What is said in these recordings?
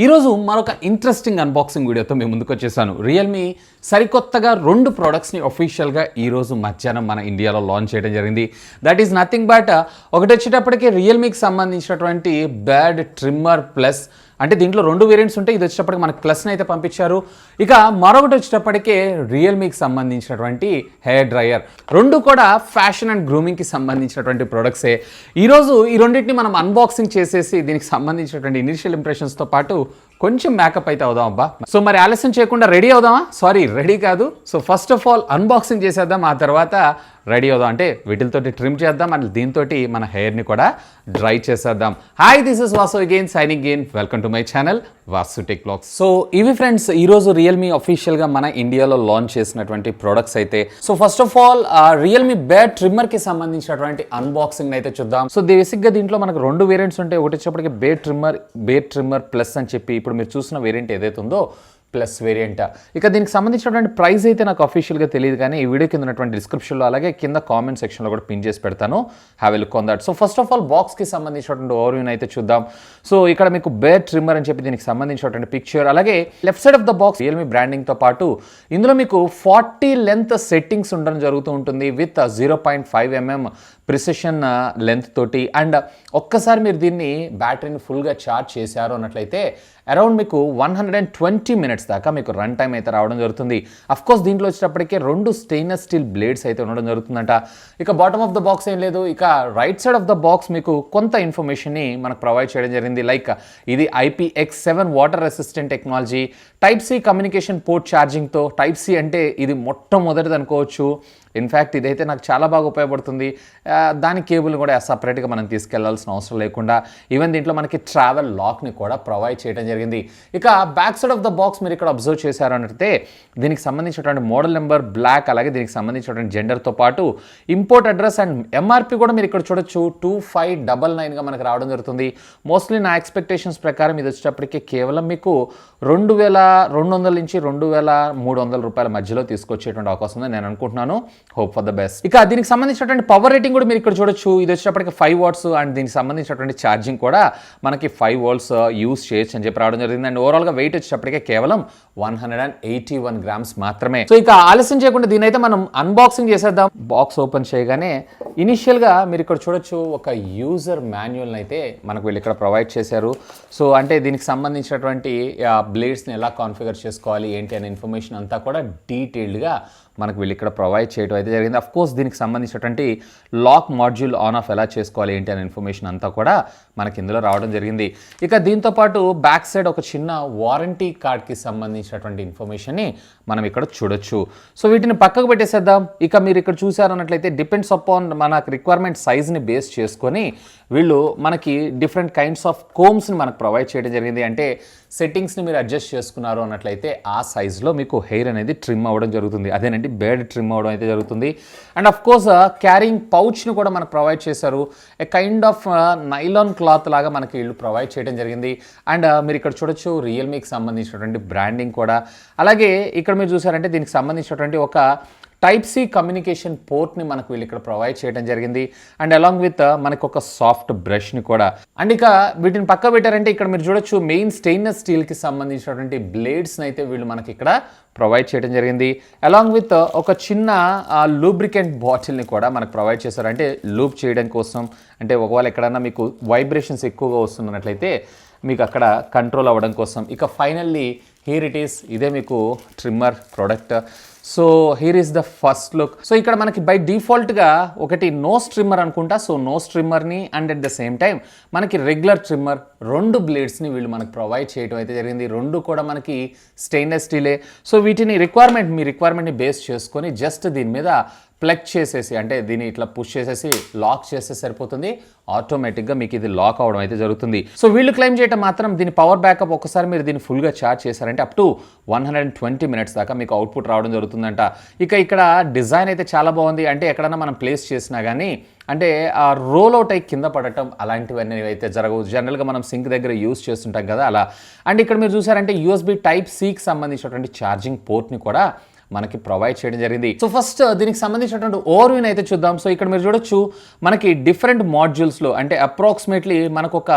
ఈరోజు మరొక interesting unboxing వీడియోతో మేము ముందుకు వచ్చేసాను. రియల్మీ సరికొత్తగా 2 ప్రోడక్ట్స్ని అఫీషియల్గా ఈరోజు మధ్యాహ్నం మన ఇండియాలో లాంచ్ చేయడం జరిగింది. దట్ ఈస్ నథింగ్ బట్ ఒకటి వచ్చేటప్పటికి రియల్మీకి సంబంధించినటువంటి బర్డ్ ట్రిమ్మర్ ప్లస్, అంటే దీంట్లో 2 వేరియంట్స్ ఉంటాయి. ఇది వచ్చేటప్పటికి మనకు ప్లస్ని అయితే పంపించారు. ఇక మరొకటి వచ్చేటప్పటికే రియల్మీకి సంబంధించినటువంటి హెయిర్ డ్రయర్. 2 కూడా ఫ్యాషన్ అండ్ గ్రూమింగ్కి సంబంధించినటువంటి ప్రోడక్ట్సే. ఈరోజు ఈ రెండింటిని మనం అన్బాక్సింగ్ చేసేసి దీనికి సంబంధించినటువంటి ఇనిషియల్ ఇంప్రెషన్స్తో పాటు కొంచెం మేకప్ అయితే అవుదాం అబ్బా. సో మరి ఆలస్యం చేయకుండా రెడీ అవుదామా? రెడీ కాదు. So first of all unboxing చేసేద్దాం, ఆ తర్వాత రెడీ అవుదాం. అంటే వీటితోటి ట్రిమ్ చేద్దాం అండ్ దీంతో మన హెయిర్ని కూడా డ్రై చేసేద్దాం. Hi, this is Vasu again signing again. Welcome to my channel Vasu Tech Vlogs. So ఇవి ఫ్రెండ్స్ ఈరోజు రియల్మీ అఫీషియల్గా మన ఇండియాలో లాంచ్ చేసినటువంటి ప్రోడక్ట్స్ అయితే. So first of all Realme beard ట్రిమ్మర్కి సంబంధించినటువంటి అన్బాక్సింగ్ అయితే చూద్దాం. సో బేసిక్గా దీంట్లో మనకు 2 వేరియంట్స్ ఉంటాయి. ఒకటి వచ్చేప్పటికి బర్డ్ ట్రిమ్మర్ ప్లస్ అని చెప్పి ఇప్పుడు మీరు చూసిన వేరియంట్ ఏదైతే ఉందో ప్లస్ వేరియంట్. ఇక దీనికి సంబంధించినటువంటి ప్రైస్ అయితే నాకు అఫీషియల్గా తెలియదు, కానీ ఈ వీడియో కింద ఉన్నటువంటి డిస్క్రిప్షన్లో అలాగే కింద కామెంట్ సెక్షన్లో కూడా పిన్ చేసి పెడతాను. Have a look on that. So first of all బాక్స్కి సంబంధించినటువంటి ఓవర్వ్యూని అయితే చూద్దాం. సో ఇక్కడ మీకు బర్డ్ ట్రిమ్మర్ అని చెప్పి దీనికి సంబంధించినటువంటి పిక్చర్, అలాగే left side of the box Realme బ్రాండింగ్తో పాటు ఇందులో మీకు 40 లెంత్ సెట్టింగ్స్ ఉండడం జరుగుతూ ఉంటుంది విత్ 0.5 mm ప్రిసిషన్ లెంత్ తోటి. అండ్ ఒక్కసారి మీరు దీన్ని బ్యాటరీని ఫుల్గా ఛార్జ్ చేశారు అన్నట్లయితే అరౌండ్ మీకు 120 మినిట్స్ దాకా మీకు రన్ టైం అయితే రావడం జరుగుతుంది. అఫ్కోర్స్ దీంట్లో వచ్చేటప్పటికే 2 స్టెయిన్లెస్ స్టీల్ బ్లేడ్స్ అయితే ఉండడం జరుగుతుందంట. ఇక బాటమ్ ఆఫ్ ద బాక్స్ ఏం లేదు. ఇక right side of the box మీకు కొంత ఇన్ఫర్మేషన్ని మనకు ప్రొవైడ్ చేయడం జరిగింది. లైక్ ఇది IPX7 water resistant technology, type C communication port ఛార్జింగ్తో. టైప్ సి అంటే ఇది మొట్టమొదటిది అనుకోవచ్చు. ఇన్ఫ్యాక్ట్ ఇదైతే నాకు చాలా బాగా ఉపయోగపడుతుంది. దాని కేబుల్ కూడా సపరేట్గా మనం తీసుకెళ్లాల్సిన అవసరం లేకుండా ఈవెన్ దీంట్లో మనకి ట్రావెల్ లాక్ని కూడా ప్రొవైడ్ చేయడం జరిగింది. ఇక back side of the box మీరు ఇక్కడ అబ్జర్వ్ చేశారు అంటే దీనికి సంబంధించినటువంటి మోడల్ నెంబర్ బ్లాక్, అలాగే దీనికి సంబంధించినటువంటి జెండర్తో పాటు ఇంపోర్ట్ అడ్రస్ అండ్ MRP కూడా మీరు ఇక్కడ చూడొచ్చు 2599గా మనకు రావడం జరుగుతుంది. మోస్ట్లీ నా ఎక్స్పెక్టేషన్స్ ప్రకారం ఇది వచ్చేటప్పటికి కేవలం మీకు 2200 నుంచి 2300 రూపాయల మధ్యలో తీసుకొచ్చేటువంటి అవకాశం ఉందని నేను అనుకుంటున్నాను. Hope for the best. ఇక దీనికి సంబంధించినటువంటి పవర్ రేటింగ్ కూడా మీరు ఇక్కడ చూడొచ్చు. ఇది వచ్చేటప్పటికి 5 వాట్స్ అండ్ దీనికి సంబంధించినటువంటి ఛార్జింగ్ కూడా మనకి 5 వోల్ట్స్ యూస్ చేయొచ్చు అని చెప్పి రావడం జరిగింది. అండ్ ఓవరాల్గా వెయిట్ వచ్చేటప్పటికే కేవలం 181 గ్రామ్స్ మాత్రమే. సో ఇక ఆలస్యం చేయకుండా దీని అయితే మనం అన్బాక్సింగ్ చేసేద్దాం. బాక్స్ ఓపెన్ చేయగానే ఇనిషియల్గా మీరు ఇక్కడ చూడొచ్చు ఒక యూజర్ మాన్యువల్ని అయితే మనకు వీళ్ళు ఇక్కడ ప్రొవైడ్ చేశారు. సో అంటే దీనికి సంబంధించినటువంటి బ్లేడ్స్ని ఎలా కాన్ఫిగర్ చేసుకోవాలి ఏంటి అనే ఇన్ఫర్మేషన్ అంతా కూడా డీటెయిల్డ్గా మనకు వీళ్ళు ఇక్కడ ప్రొవైడ్ చేయడం అయితే జరిగింది. అఫ్కోర్స్ దీనికి సంబంధించినటువంటి లాక్ మాడ్యూల్ ఆన్ ఆఫ్ ఎలా చేసుకోవాలి ఏంటి అనే ఇన్ఫర్మేషన్ అంతా కూడా మనకి ఇందులో రావడం జరిగింది. ఇక దీంతోపాటు బ్యాక్ సైడ్ ఒక చిన్న వారంటీ కార్డ్కి సంబంధించినటువంటి ఇన్ఫర్మేషన్ని మనం ఇక్కడ చూడొచ్చు. సో వీటిని పక్కకు పెట్టేసేద్దాం. ఇక మీరు ఇక్కడ చూసారన్నట్లయితే డిపెండ్స్ అపాన్ మనకు రిక్వైర్మెంట్ సైజ్ని బేస్ చేసుకొని వీళ్ళు మనకి డిఫరెంట్ కైండ్స్ ఆఫ్ కోమ్స్ని మనకు ప్రొవైడ్ చేయడం జరిగింది. అంటే సెట్టింగ్స్ని మీరు అడ్జస్ట్ చేసుకున్నారు అన్నట్లయితే ఆ సైజులో మీకు హెయిర్ అనేది ట్రిమ్ అవ్వడం జరుగుతుంది. అదేనండి బర్డ్ ట్రిమ్ అవ్వడం అయితే జరుగుతుంది. అండ్ అఫ్ కోర్స్ క్యారింగ్ పౌచ్ని కూడా మనకు ప్రొవైడ్ చేశారు. ఏ కైండ్ ఆఫ్ నైలాన్ క్లాత్ లాగా మనకి వీళ్ళు ప్రొవైడ్ చేయడం జరిగింది. అండ్ మీరు ఇక్కడ చూడొచ్చు రియల్మీకి సంబంధించినటువంటి బ్రాండింగ్ కూడా. అలాగే ఇక్కడ మీరు చూసారంటే దీనికి సంబంధించినటువంటి ఒక టైప్ సి కమ్యూనికేషన్ పోర్ట్ని మనకు వీళ్ళు ఇక్కడ ప్రొవైడ్ చేయడం జరిగింది. అండ్ అలాంగ్ విత్ మనకు ఒక సాఫ్ట్ బ్రష్ని కూడా. అండ్ ఇక వీటిని పక్క పెట్టారంటే ఇక్కడ మీరు చూడొచ్చు మెయిన్ స్టెయిన్లెస్ స్టీల్కి సంబంధించినటువంటి బ్లేడ్స్ని అయితే వీళ్ళు మనకి ఇక్కడ ప్రొవైడ్ చేయడం జరిగింది. అలాంగ్ విత్ ఒక చిన్న లూబ్రికెంట్ బాటిల్ని కూడా మనకు ప్రొవైడ్ చేశారు. అంటే లూబ్ చేయడం కోసం, అంటే ఒకవేళ ఎక్కడన్నా మీకు వైబ్రేషన్స్ ఎక్కువగా వస్తున్నట్లయితే మీకు అక్కడ కంట్రోల్ అవ్వడం కోసం. ఇక ఫైనల్లీ హియర్ ఇట్ ఈస్, ఇదే మీకు trimmer product. So here is the first look. So ఇక్కడ మనకి బై డిఫాల్ట్గా ఒకటి నోస్ ట్రిమ్మర్ అనుకుంటా. సో నోస్ ట్రిమ్మర్ని and at the same time మనకి రెగ్యులర్ ట్రిమ్మర్ 2 బ్లేడ్స్ని వీళ్ళు మనకు ప్రొవైడ్ చేయడం అయితే జరిగింది. 2 కూడా మనకి స్టెయిన్లెస్ స్టీలే. సో వీటిని మీ రిక్వైర్మెంట్ని బేస్ చేసుకొని జస్ట్ దీని మీద ప్లగ్ చేసేసి, అంటే దీన్ని ఇట్లా పుష్ చేసేసి లాక్ చేస్తే సరిపోతుంది. ఆటోమేటిక్గా మీకు ఇది లాక్ అవడం అయితే జరుగుతుంది. సో వీళ్ళు క్లెయిమ్ చేయడం మాత్రం దీని పవర్ బ్యాకప్ ఒకసారి మీరు దీన్ని ఫుల్గా ఛార్జ్ చేశారంటే అప్ టు 120 మినిట్స్ దాకా మీకు అవుట్పుట్ రావడం జరుగుతుందంట. ఇక ఇక్కడ డిజైన్ అయితే చాలా బాగుంది. అంటే ఎక్కడన్నా మనం ప్లేస్ చేసినా కానీ అంటే ఆ రోల్ అవుట్ అయి కింద పడటం అలాంటివన్నీ అయితే జరగవు. జనరల్గా మనం సింక్ దగ్గర యూస్ చేస్తుంటాం కదా అలా. అండ్ ఇక్కడ మీరు చూసారంటే USB టైప్ సికి సంబంధించినటువంటి ఛార్జింగ్ పోర్ట్ని కూడా మనకి ప్రొవైడ్ చేయడం జరిగింది. సో ఫస్ట్ దీనికి సంబంధించినటువంటి ఓవర్వ్యూని అయితే చూద్దాం. సో ఇక్కడ మీరు చూడొచ్చు మనకి డిఫరెంట్ మాడ్యూల్స్లో అంటే అప్రాక్సిమేట్లీ మనకు ఒక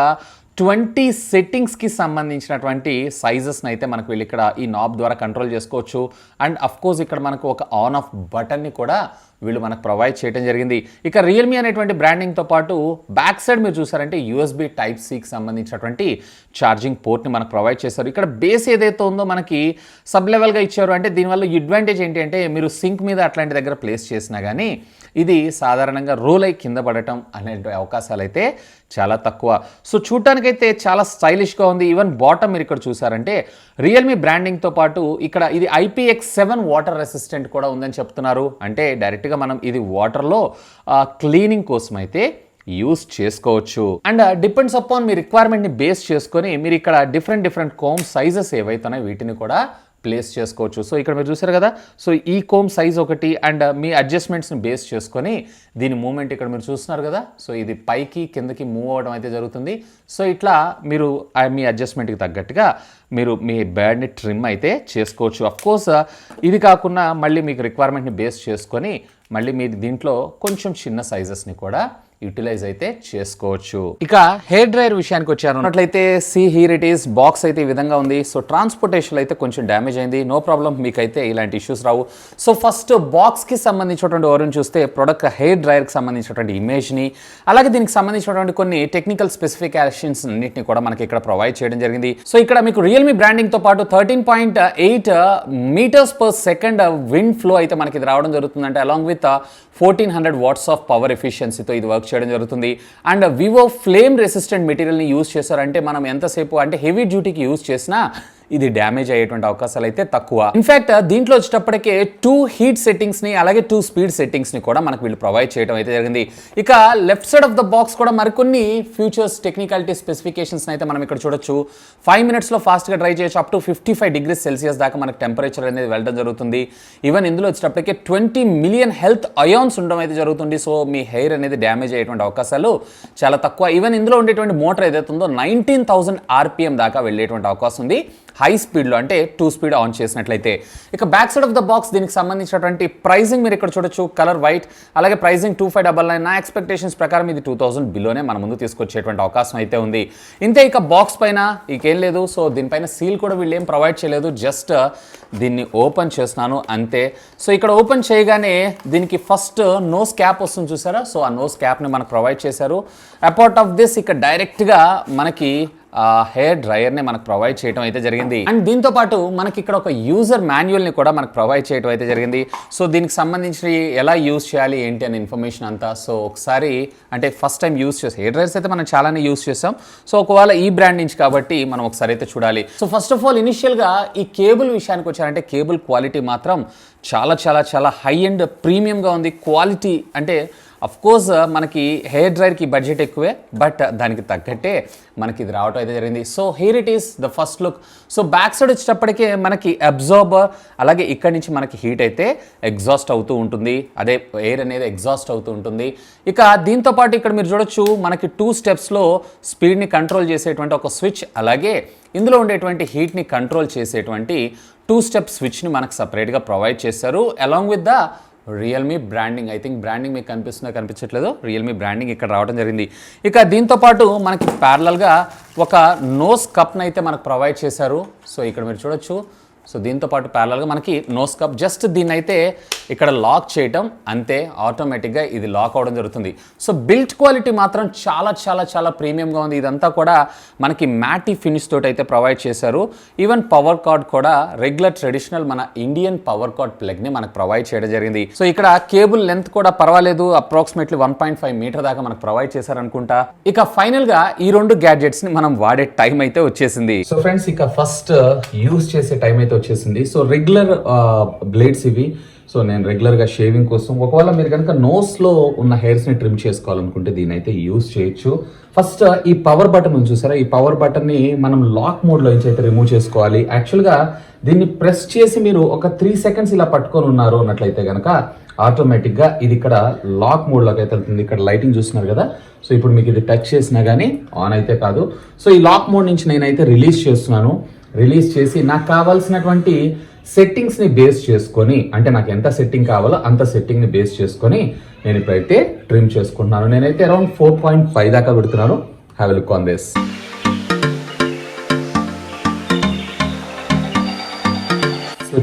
20 సెట్టింగ్స్కి సంబంధించినటువంటి సైజెస్ని అయితే మనకు వీళ్ళు ఇక్కడ ఈ నాబ్ ద్వారా కంట్రోల్ చేసుకోవచ్చు. అండ్ అఫ్ కోర్స్ ఇక్కడ మనకు ఒక ఆన్ ఆఫ్ బటన్ని కూడా వీళ్ళు మనకు ప్రొవైడ్ చేయడం జరిగింది. ఇక రియల్మీ అనేటువంటి బ్రాండింగ్తో పాటు బ్యాక్ సైడ్ మీరు చూసారంటే యూఎస్బి టైప్ సికి సంబంధించినటువంటి ఛార్జింగ్ పోర్ట్ని మనకు ప్రొవైడ్ చేశారు. ఇక్కడ బేస్ ఏదైతే ఉందో మనకి సబ్ లెవెల్గా ఇచ్చారు. అంటే దీనివల్ల అడ్వాంటేజ్ ఏంటి అంటే మీరు సింక్ మీద అట్లాంటి దగ్గర ప్లేస్ చేసినా కానీ ఇది సాధారణంగా రోల్ అయి కింద పడటం అనే అవకాశాలు అయితే చాలా తక్కువ. సో చూడటానికైతే చాలా స్టైలిష్గా ఉంది. ఈవెన్ బాటమ్ మీరు ఇక్కడ చూసారంటే రియల్మీ బ్రాండింగ్తో పాటు ఇక్కడ ఇది IPX7 వాటర్ రెసిస్టెంట్ కూడా ఉందని చెప్తున్నారు. అంటే డైరెక్ట్గా మనం ఇది వాటర్లో క్లీనింగ్ కోసం అయితే యూస్ చేసుకోవచ్చు. అండ్ డిపెండ్స్ అపాన్ మీ రిక్వైర్మెంట్ని బేస్ చేసుకొని మీరు ఇక్కడ డిఫరెంట్ కోమ్ సైజెస్ ఏవైతున్నాయో వీటిని కూడా ప్లేస్ చేసుకోవచ్చు. సో ఇక్కడ మీరు చూసారు కదా, సో ఈ కోమ్ సైజ్ ఒకటి అండ్ మీ అడ్జస్ట్మెంట్స్ని బేస్ చేసుకొని దీని మూమెంట్ ఇక్కడ మీరు చూస్తున్నారు కదా, సో ఇది పైకి కిందకి మూవ్ అవ్వడం అయితే జరుగుతుంది. సో ఇట్లా మీరు మీ అడ్జస్ట్మెంట్కి తగ్గట్టుగా మీరు మీ బెడ్ని ట్రిమ్ అయితే చేసుకోవచ్చు. అఫ్కోర్స్ ఇది కాకుండా మళ్ళీ మీకు రిక్వైర్మెంట్ని బేస్ చేసుకొని మళ్ళీ మీరు దీంట్లో కొంచెం చిన్న సైజెస్ని కూడా యూటిలైజ్ అయితే చేసుకోవచ్చు. ఇక హెయిర్ డ్రైయర్ విషయానికి వచ్చారు అట్లయితే హీర్ ఇట్ ఈస్ బాక్స్ అయితే ఈ విధంగా ఉంది. సో ట్రాన్స్పోర్టేషన్ అయితే కొంచెం డ్యామేజ్ అయింది. నో ప్రాబ్లం, మీకైతే ఇలాంటి ఇష్యూస్ రావు. సో ఫస్ట్ బాక్స్కి సంబంధించినటువంటి ఓవర్ చూస్తే ప్రొడక్ట్ హెయిర్ డ్రైయర్కి సంబంధించినటువంటి ఇమేజ్ని అలాగే దీనికి సంబంధించినటువంటి కొన్ని టెక్నికల్ స్పెసిఫికేషన్స్ అన్నింటినీ కూడా మనకి ఇక్కడ ప్రొవైడ్ చేయడం జరిగింది. సో ఇక్కడ మీకు రియల్మీ బ్రాండింగ్తో పాటు 13.8 metres per second wind flow అయితే మనకి ఇది రావడం జరుగుతుంది. అంటే along with 1400 watts of power ఎఫిషియన్సీతో ఇది వర్క్ చేయడం జరుగుతుంది. అండ్ వివో ఫ్లేమ్ రెసిస్టెంట్ మెటీరియల్ని యూజ్ చేశారంటే మనం ఎంతసేపు అంటే హెవీ డ్యూటీకి యూజ్ చేసినా ఇది డ్యామేజ్ అయ్యేటువంటి అవకాశాలు అయితే తక్కువ. ఇన్ఫాక్ట్ దీంట్లో వచ్చేటప్పటికే 2 హీట్ సెట్టింగ్స్ని అలాగే 2 స్పీడ్ సెట్టింగ్స్ని కూడా మనకు వీళ్ళు ప్రొవైడ్ చేయడం అయితే జరిగింది. ఇక left side of the box కూడా మరికొన్ని ఫ్యూచర్స్ టెక్నికాలిటీ స్పెసిఫికేషన్స్ అయితే మనం ఇక్కడ చూడొచ్చు. 5 మినిట్స్లో ఫాస్ట్గా డ్రై చేయొచ్చు. అప్ టు 55 డిగ్రీస్ సెల్సియస్ దాకా మనకు టెంపరేచర్ అనేది వెళ్ళడం జరుగుతుంది. ఈవెన్ ఇందులో వచ్చేటప్పటికే 20 మిలియన్ హెల్త్ అయాన్స్ ఉండడం అయితే జరుగుతుంది. సో మీ హెయిర్ అనేది డ్యామేజ్ అయ్యేటువంటి అవకాశాలు చాలా తక్కువ. ఈవెన్ ఇందులో ఉండేటువంటి మోటార్ ఏదైతే ఉందో 19,000 RPM దాకా వెళ్ళేటువంటి అవకాశం ఉంది హై స్పీడ్లో, అంటే 2 స్పీడ్ ఆన్ చేసినట్లయితే. ఇక back side of the box దీనికి సంబంధించినటువంటి ప్రైజింగ్ మీరు ఇక్కడ చూడొచ్చు. కలర్ వైట్, అలాగే ప్రైజింగ్ 2599. నా ఎక్స్పెక్టేషన్స్ ప్రకారం ఇది 2000 బిలోనే మన ముందు తీసుకొచ్చేటువంటి అవకాశం అయితే ఉంది. ఇంతే, ఇక బాక్స్ పైన ఇంకేం లేదు. సో దీనిపైన సీల్ కూడా వీళ్ళు ఏం ప్రొవైడ్ చేయలేదు, జస్ట్ దీన్ని ఓపెన్ చేస్తున్నాను అంతే. సో ఇక్కడ ఓపెన్ చేయగానే దీనికి ఫస్ట్ నోస్ క్యాప్ వస్తుంది చూసారా. సో ఆ నోస్ క్యాప్ని మనకు ప్రొవైడ్ చేశారు. అపార్ట్ ఆఫ్ దిస్ ఇక్కడ డైరెక్ట్గా మనకి హెయిర్ డ్రైయర్ని మనకు ప్రొవైడ్ చేయడం అయితే జరిగింది. అండ్ దీంతో పాటు మనకి ఇక్కడ ఒక యూజర్ మాన్యువల్ని కూడా మనకు ప్రొవైడ్ చేయడం అయితే జరిగింది. సో దీనికి సంబంధించి ఎలా యూజ్ చేయాలి ఏంటి అనే ఇన్ఫర్మేషన్ అంతా సో ఒకసారి అంటే ఫస్ట్ టైం యూజ్ చేస్తాం. హెయిర్ డ్రైయర్స్ అయితే మనం చాలానే యూజ్ చేస్తాం. సో ఒకవేళ ఈ బ్రాండ్ నుంచి కాబట్టి మనం ఒకసారి అయితే చూడాలి. సో ఫస్ట్ ఆఫ్ ఆల్ ఇనిషియల్గా ఈ కేబుల్ విషయానికి వచ్చారంటే కేబుల్ క్వాలిటీ మాత్రం చాలా చాలా చాలా హై అండ్ ప్రీమియంగా ఉంది. క్వాలిటీ అంటే అఫ్కోర్స్ మనకి హెయిర్ డ్రైయర్కి బడ్జెట్ ఎక్కువే, బట్ దానికి తగ్గట్టే మనకి ఇది రావటం అయితే జరిగింది. So here it is the first look. So back side వచ్చేటప్పటికే మనకి అబ్జార్బర్, అలాగే ఇక్కడ నుంచి మనకి హీట్ అయితే ఎగ్జాస్ట్ అవుతూ ఉంటుంది, అదే ఎయిర్ అనేది ఎగ్జాస్ట్ అవుతూ ఉంటుంది. ఇక దీంతో పాటు ఇక్కడ మీరు చూడొచ్చు మనకి 2 స్టెప్స్లో స్పీడ్ని కంట్రోల్ చేసేటువంటి ఒక స్విచ్, అలాగే ఇందులో ఉండేటువంటి హీట్ని కంట్రోల్ చేసేటువంటి 2 స్టెప్ స్విచ్ని మనకు సపరేట్గా ప్రొవైడ్ చేశారు. Along with the Realme branding. I think branding మీకు కనిపించట్లేదు, రియల్మీ బ్రాండింగ్ ఇక్కడ రావడం జరిగింది. ఇక దీంతో పాటు మనకి ప్యారలల్గా ఒక నోస్ కప్ని అయితే మనకు ప్రొవైడ్ చేశారు. సో ఇక్కడ మీరు చూడొచ్చు. సో దీంతో పాటు ప్యారలల్గా మనకి నోస్ కప్, జస్ట్ దీన్ని అయితే ఇక్కడ లాక్ చేయటం అంతే, ఆటోమేటిక్గా ఇది లాక్ అవడం జరుగుతుంది. సో బిల్ట్ క్వాలిటీ మాత్రం చాలా చాలా చాలా ప్రీమియంగా ఉంది. ఇదంతా కూడా మనకి మ్యాటీ ఫినిష్ తోటి అయితే ప్రొవైడ్ చేశారు. ఈవెన్ పవర్ కార్డ్ కూడా రెగ్యులర్ ట్రెడిషనల్ మన ఇండియన్ పవర్ కార్డ్ ప్లగ్ని మనకు ప్రొవైడ్ చేయడం జరిగింది. సో ఇక్కడ కేబుల్ లెంత్ కూడా పర్వాలేదు, అప్రాక్సిమేట్లీ 1.5 మీటర్ దాకా మనకు ప్రొవైడ్ చేశారనుకుంటా. ఇక ఫైనల్గా ఈ 2 గ్యాడ్జెట్స్ని మనం వాడే టైం అయితే వచ్చేసింది. సో ఫ్రెండ్స్ ఇక ఫస్ట్ యూజ్ చేసే టైం అయితే వచ్చేసింది. సో రెగ్యులర్ బ్లేడ్స్ ఇవి. సో నేను రెగ్యులర్గా షేవింగ్ కోసం, ఒకవేళ మీరు కనుక నోస్లో ఉన్న హెయిర్స్ని ట్రిమ్ చేసుకోవాలనుకుంటే దీని అయితే యూజ్ చేయొచ్చు. ఫస్ట్ ఈ పవర్ బటన్ ఉంది చూసారా, ఈ పవర్ బటన్ని మనం లాక్ మోడ్లో నుంచి అయితే రిమూవ్ చేసుకోవాలి. యాక్చువల్గా దీన్ని ప్రెస్ చేసి మీరు ఒక 3 సెకండ్స్ ఇలా పట్టుకొని ఉన్నారు అన్నట్లయితే కనుక ఆటోమేటిక్గా ఇది ఇక్కడ లాక్ మోడ్లోకి అయితే వెళ్తుంది. ఇక్కడ లైటింగ్ చూస్తున్నారు కదా. సో ఇప్పుడు మీకు ఇది టచ్ చేసినా కానీ ఆన్ అయితే కాదు. సో ఈ లాక్ మోడ్ నుంచి నేనైతే రిలీజ్ చేస్తున్నాను. రిలీజ్ చేసి నాకు కావాల్సినటువంటి సెట్టింగ్స్ని బేస్ చేసుకొని, అంటే నాకు ఎంత సెట్టింగ్ కావాలో అంత సెట్టింగ్ని బేస్ చేసుకొని నేను ఇప్పుడైతే ట్రిమ్ చేసుకుంటున్నాను. నేనైతే అరౌండ్ 4.5 దాకా పెడుతున్నాను. Have a look on this.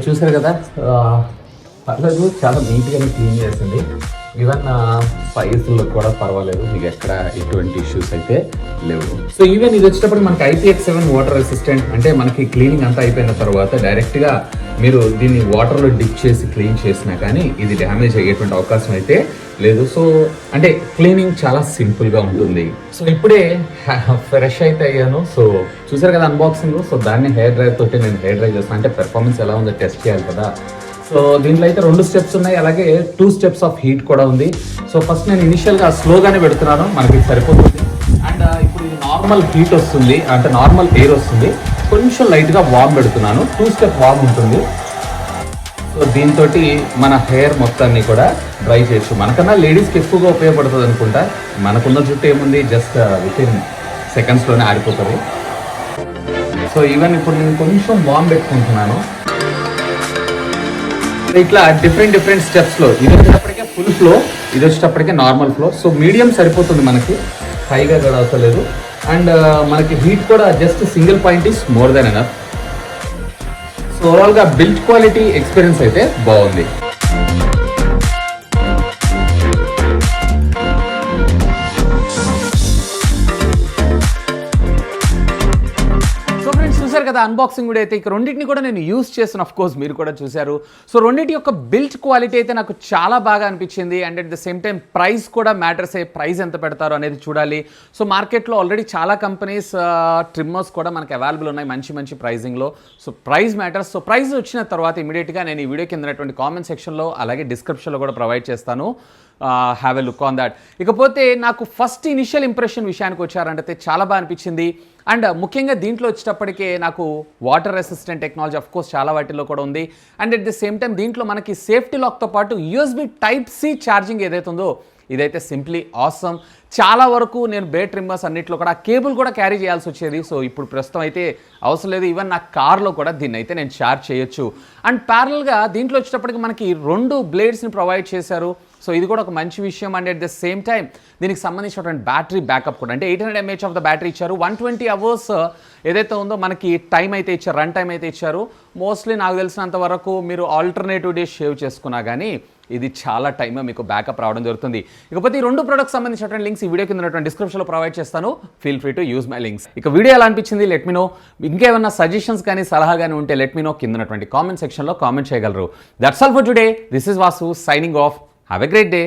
చూసారు కదా, పర్లేదు, చాలా నీట్గానే క్లీన్ చేసింది. ఈవెన్ సైజులో కూడా పర్వాలేదు, మీకు ఎక్కడ ఎటువంటి ఇష్యూస్ అయితే లేవు. సో ఈవెన్ ఇది వచ్చేటప్పుడు మనకి IPX7 వాటర్ రెసిస్టెంట్, అంటే మనకి క్లీనింగ్ అంతా అయిపోయిన తర్వాత డైరెక్ట్గా మీరు దీన్ని వాటర్లో డిప్ చేసి క్లీన్ చేసినా కానీ ఇది డ్యామేజ్ అయ్యేటువంటి అవకాశం అయితే లేదు. సో అంటే క్లీనింగ్ చాలా సింపుల్గా ఉంటుంది. సో ఇప్పుడే ఫ్రెష్ అయితే అయ్యాను. సో చూసారు కదా అన్బాక్సింగ్. సో దాన్ని హెయిర్ డ్రైవ్ తోటి నేను హెయిర్ డ్రైవ్ చేస్తాను, అంటే పెర్ఫార్మెన్స్ ఎలా ఉందో టెస్ట్ చేయాలి కదా. సో దీంట్లో అయితే 2 స్టెప్స్ ఉన్నాయి, అలాగే 2 స్టెప్స్ ఆఫ్ హీట్ కూడా ఉంది. సో ఫస్ట్ నేను ఇనిషియల్గా స్లోగానే పెడుతున్నాను, మనకి సరిపోతుంది. అండ్ ఇప్పుడు ఇది నార్మల్ హీట్ వస్తుంది, అంటే నార్మల్ ఎయిర్ వస్తుంది. కొంచెం లైట్గా వార్మ్ పెడుతున్నాను, 2 స్టెప్ వార్మ్ ఉంటుంది. సో దీంతో మన హెయిర్ మొత్తాన్ని కూడా డ్రై చేయొచ్చు. మనకన్నా లేడీస్కి ఎక్కువగా ఉపయోగపడుతుంది అనుకుంటా. మనకున్న జుట్టు ఏముంది, జస్ట్ విత్ ఇన్ సెకండ్స్లోనే ఆరిపోతుంది. సో ఈవెన్ ఇప్పుడు నేను కొంచెం వార్మ్ పెట్టుకుంటున్నాను. ఇట్లా డిఫరెంట్ స్టెప్స్లో, ఇది వచ్చేటప్పటికే ఫుల్ ఫ్లో, ఇది వచ్చేటప్పటికే నార్మల్ ఫ్లో. సో మీడియం సరిపోతుంది మనకి, హైగా కూడా అవసరం లేదు. అండ్ మనకి హీట్ కూడా just single point is more than enough. So ఓవరాల్గా బిల్డ్ క్వాలిటీ ఎక్స్పీరియన్స్ అయితే బాగుంది. కదా అన్బాక్సింగ్ వీడియో అయితే ఇక రెండింటిని కూడా నేను యూస్ చేస్తాను, ఆఫ్ కోర్స్ మీరు కూడా చూశారు. సో రెండింటి యొక్క బిల్డ్ క్వాలిటీ అయితే నాకు చాలా బాగా అనిపించింది. And at the same time price కూడా మ్యాటర్స్ అయ్యే, ప్రైస్ ఎంత పెడతారో అనేది చూడాలి. సో మార్కెట్లో ఆల్రెడీ చాలా కంపెనీస్ ట్రిమ్మర్స్ కూడా మనకు అవైలబుల్ ఉన్నాయి మంచి ప్రైజింగ్లో. So price matters. So price వచ్చిన తర్వాత ఇమీడియట్గా నేను ఈ వీడియో కింద కామెంట్ సెక్షన్లో అలాగే డిస్క్రిప్షన్లో కూడా ప్రొవైడ్ చేస్తాను. Have a look on that. ఇకపోతే నాకు ఫస్ట్ ఇనిషియల్ ఇంప్రెషన్ విషయానికి వచ్చారంటే చాలా బాగా అనిపించింది. అండ్ ముఖ్యంగా దీంట్లో వచ్చేటప్పటికే నాకు water resistant technology of course చాలా వాటిల్లో కూడా ఉంది. And at the same time దీంట్లో మనకి సేఫ్టీ లాక్తో పాటు USB Type-C ఛార్జింగ్ ఏదైతే ఉందో ఇదైతే సింప్లీ ఆసమ్. చాలా వరకు నేను బే ట్రిమ్మర్స్ అన్నింటిలో కూడా కేబుల్ కూడా క్యారీ చేయాల్సి వచ్చేది. సో ఇప్పుడు ప్రస్తుతం అయితే అవసరం లేదు. ఈవెన్ నా కార్లో కూడా దీన్ని అయితే నేను ఛార్జ్ చేయొచ్చు. అండ్ ప్యారల్గా దీంట్లో వచ్చేటప్పటికి మనకి 2 బ్లేడ్స్ని ప్రొవైడ్ చేశారు. సో ఇది కూడా ఒక మంచి విషయం. And at the same time దీనికి సంబంధించినటువంటి బ్యాటరీ బ్యాకప్ కూడా, అంటే 800 mAh ఆఫ్ ద బ్యాటరీ ఇచ్చారు. 120 hours ఏదైతే ఉందో మనకి టైం అయితే ఇచ్చారు, రన్ టైం అయితే ఇచ్చారు. మోస్ట్లీ నాకు తెలిసినంత వరకు మీరు ఆల్టర్నేటివ్ డేస్ షేవ్ చేసుకున్నా కానీ ఇది చాలా టైం మీకు బ్యాకప్ రావడం జరుగుతుంది. ఇకపోతే ఈ 2 ప్రొడక్ట్స్ సంబంధించినటువంటి లింక్స్ ఈ వీడియో కింద డిస్క్రిప్షన్లో ప్రొవైడ్ చేస్తాను. Feel free to use my links. ఇక వీడియో ఎలా అనిపించింది లెట్ మీ నో. ఇంకేమన్నా సజెషన్స్ కానీ సలహా కానీ ఉంటే లెట్ మీ నో కింద కామెంట్ సెక్షన్లో కామెంట్ చేయగలరు. That's all for today. This is Vasu signing off. Have a great day.